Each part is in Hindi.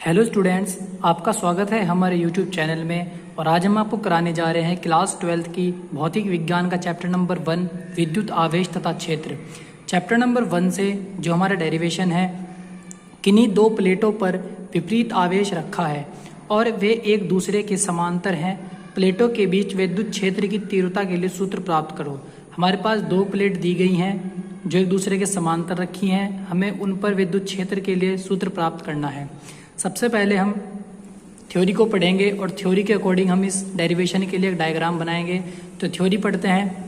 हेलो स्टूडेंट्स, आपका स्वागत है हमारे यूट्यूब चैनल में। और आज हम आपको कराने जा रहे हैं क्लास 12th की भौतिक विज्ञान का चैप्टर नंबर 1 विद्युत आवेश तथा क्षेत्र। चैप्टर नंबर 1 से जो हमारा डेरिवेशन है, किन्हीं दो प्लेटों पर विपरीत आवेश रखा है और वे एक दूसरे के समांतर हैं। प्लेटों के बीच विद्युत क्षेत्र की तीव्रता के लिए सूत्र प्राप्त करो। हमारे पास दो प्लेट दी गई हैं जो एक दूसरे के समांतर रखी हैं। हमें उन पर विद्युत क्षेत्र के लिए सूत्र प्राप्त करना है। सबसे पहले हम थ्योरी को पढ़ेंगे और थ्योरी के अकॉर्डिंग हम इस डेरिवेशन के लिए एक डायग्राम बनाएंगे। तो थ्योरी पढ़ते हैं।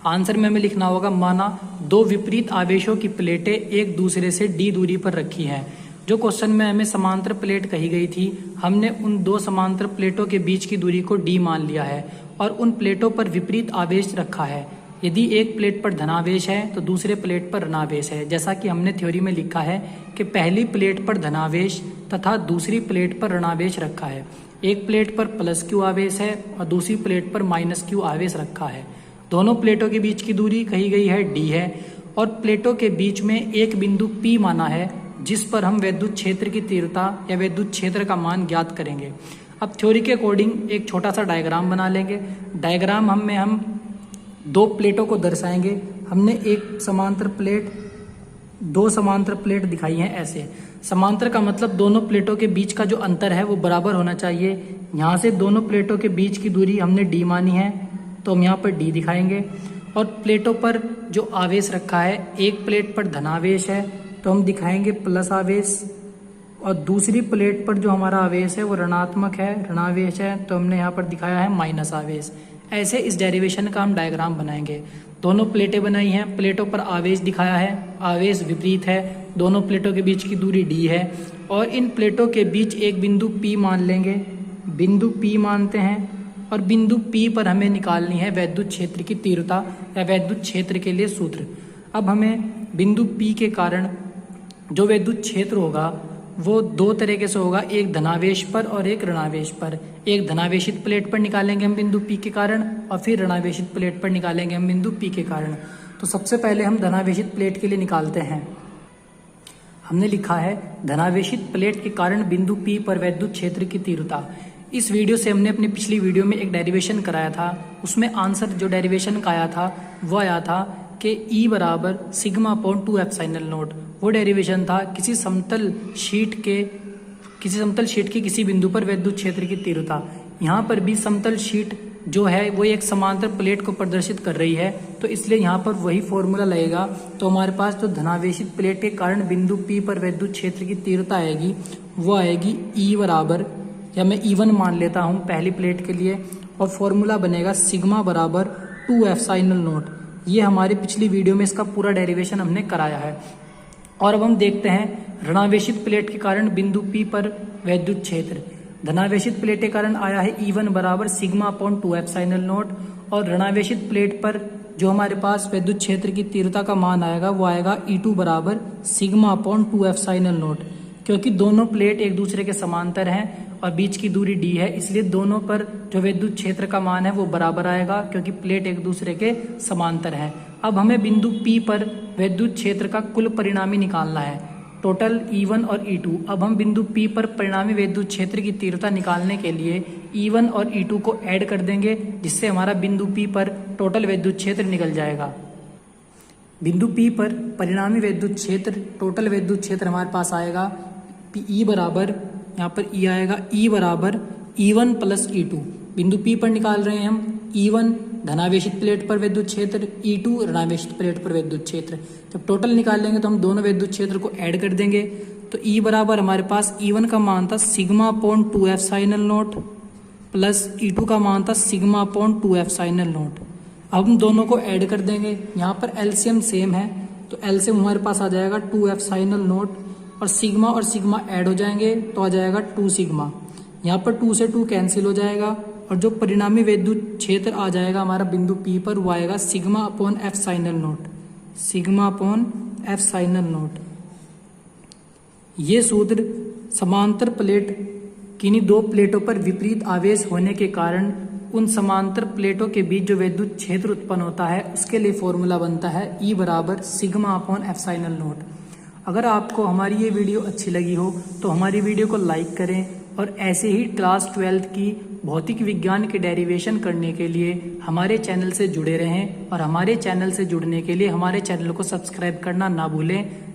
आंसर में हमें लिखना होगा, माना दो विपरीत आवेशों की प्लेटें एक दूसरे से d दूरी पर रखी हैं। जो क्वेश्चन में हमें समांतर प्लेट कही गई थी, हमने उन दो समांतर प्लेटों के बीच की दूरी को d मान लिया है और उन प्लेटों पर विपरीत आवेश रखा है। यदि एक प्लेट पर धनावेश है तो दूसरे प्लेट पर ऋणावेश है। जैसा कि हमने थ्योरी में लिखा है कि पहली प्लेट पर धनावेश तथा दूसरी प्लेट पर ऋणावेश रखा है। एक प्लेट पर प्लस क्यू आवेश है और दूसरी प्लेट पर माइनस क्यू आवेश रखा है। दोनों प्लेटों के बीच की दूरी कही गई है d है और प्लेटों के बीच में एक बिंदु P माना है जिस पर हम विद्युत क्षेत्र की तीव्रता या विद्युत क्षेत्र का मान ज्ञात करेंगे। अब थ्योरी के अकॉर्डिंग एक छोटा सा डायग्राम बना लेंगे। डायग्राम हम दो प्लेटों को दर्शाएंगे। हमने दो समांतर प्लेट दिखाई हैं ऐसे। समांतर का मतलब दोनों प्लेटों के बीच का जो अंतर है वो बराबर होना चाहिए। यहाँ से दोनों प्लेटों के बीच की दूरी हमने d मानी है तो हम यहाँ पर d दिखाएंगे। और प्लेटों पर जो आवेश रखा है, एक प्लेट पर धनावेश है तो हम दिखाएंगे प्लस आवेश और दूसरी प्लेट पर जो हमारा आवेश है वो ऋणात्मक है, ऋणावेश है, तो हमने यहाँ पर दिखाया है माइनस आवेश। ऐसे इस डेरिवेशन का हम डायग्राम बनाएंगे। दोनों प्लेटें बनाई हैं, प्लेटों पर आवेश दिखाया है, आवेश विपरीत है, दोनों प्लेटों के बीच की दूरी d है और इन प्लेटों के बीच एक बिंदु P मान लेंगे। बिंदु P मानते हैं और बिंदु P पर हमें निकालनी है विद्युत क्षेत्र की तीव्रता या विद्युत क्षेत्र के लिए सूत्र। अब हमें बिंदु P के कारण जो विद्युत क्षेत्र होगा वो दो तरीके से होगा, एक धनावेश पर और एक ऋणावेश पर। एक धनावेशित प्लेट पर निकालेंगे हम बिंदु P के कारण और फिर ऋणावेशित प्लेट पर निकालेंगे हम बिंदु P के कारण। तो सबसे पहले हम धनावेशित प्लेट के लिए निकालते हैं। हमने लिखा है धनावेशित प्लेट के कारण बिंदु P पर विद्युत क्षेत्र की तीव्रता। इस वीडियो से हमने अपनी पिछली वीडियो में एक डेरिवेशन कराया था। उसमें आंसर जो डेरिवेशन का आया था वो आया था कि E बराबर सिग्मा अपॉन 2 एप्सिलॉन नॉट। वो डेरिवेशन था किसी समतल शीट के किसी बिंदु पर विद्युत क्षेत्र की तीव्रता। यहाँ पर भी समतल शीट जो है वो एक समांतर प्लेट को प्रदर्शित कर रही है, तो इसलिए यहाँ पर वही फॉर्मूला लगेगा। तो हमारे पास जो धनावेशित प्लेट के कारण बिंदु P पर विद्युत क्षेत्र की तीव्रता आएगी वो आएगी E बराबर, या मैं E1 मान लेता हूँ पहली प्लेट के लिए, और फॉर्मूला बनेगा सिग्मा बराबर 2 एप्सिलॉन नॉट। ये हमारी पिछली वीडियो में इसका पूरा डेरिवेशन हमने कराया है। और अब हम देखते हैं ऋणावेशित प्लेट के कारण बिंदु P पर विद्युत क्षेत्र। धनावेशित प्लेट के कारण आया है E1 बराबर सिग्मा अपॉन 2 एप्सिलॉन नॉट और ऋणावेशित प्लेट पर जो हमारे पास विद्युत क्षेत्र की तीव्रता का मान आएगा वो आएगा E2 बराबर सिग्मा अपॉन 2 एप्सिलॉन नॉट। क्योंकि दोनों प्लेट एक दूसरे के समांतर हैं और बीच की दूरी d है, इसलिए दोनों पर जो विद्युत क्षेत्र का मान है वो बराबर आएगा क्योंकि प्लेट एक दूसरे के समांतर हैं। अब हमें बिंदु P पर विद्युत क्षेत्र का कुल परिणामी निकालना है, टोटल E1 और E2। अब हम बिंदु P पर परिणामी विद्युत क्षेत्र की तीव्रता निकालने के लिए E1 और E2 को ऐड कर देंगे, जिससे हमारा बिंदु P पर टोटल विद्युत क्षेत्र निकल जाएगा। बिंदु P पर परिणामी विद्युत क्षेत्र, टोटल विद्युत क्षेत्र हमारे पास आएगा E बराबर, यहाँ पर E आएगा E बराबर E1 प्लस E2। बिंदु P पर निकाल रहे हैं हम E1 धनावेशित प्लेट पर विद्युत क्षेत्र, E2 ऋणावेशित प्लेट पर विद्युत क्षेत्र। जब टोटल निकाल लेंगे तो हम दोनों विद्युत क्षेत्र को ऐड कर देंगे। तो E बराबर हमारे पास E1 का मान था sigma upon 2 epsilon not plus E2 का मान था सिग्मा अपॉन 2 एप्सिलॉन नॉट। अब हम दोनों को ऐड कर देंगे। यहाँ पर एलसीएम सेम है तो एलसीएम हमारे पास आ जाएगा 2 एप्सिलॉन नॉट और सिग्मा ऐड हो जाएंगे तो आ जाएगा 2 सिग्मा। यहाँ पर 2 से 2 कैंसिल हो जाएगा और जो परिणामी विद्युत क्षेत्र आ जाएगा हमारा बिंदु P पर वो आएगा sigma upon epsilon not, sigma upon epsilon not. ये सूत्र समांतर प्लेट किन्हीं दो प्लेटों पर विपरीत आवेश होने के कारण उन समांतर प्लेटों के बीच जो विद्युत क्षेत्र उत्पन्न होता है उसके लिए फॉर्मूला बनता है E बराबर सिग्मा अपॉन एप्सिलॉन नॉट। अगर आपको हमारी ये वीडियो अच्छी लगी हो तो हमारी वीडियो को लाइक करें और ऐसे ही क्लास 12th की भौतिक विज्ञान के डेरिवेशन करने के लिए हमारे चैनल से जुड़े रहें और हमारे चैनल से जुड़ने के लिए हमारे चैनल को सब्सक्राइब करना ना भूलें।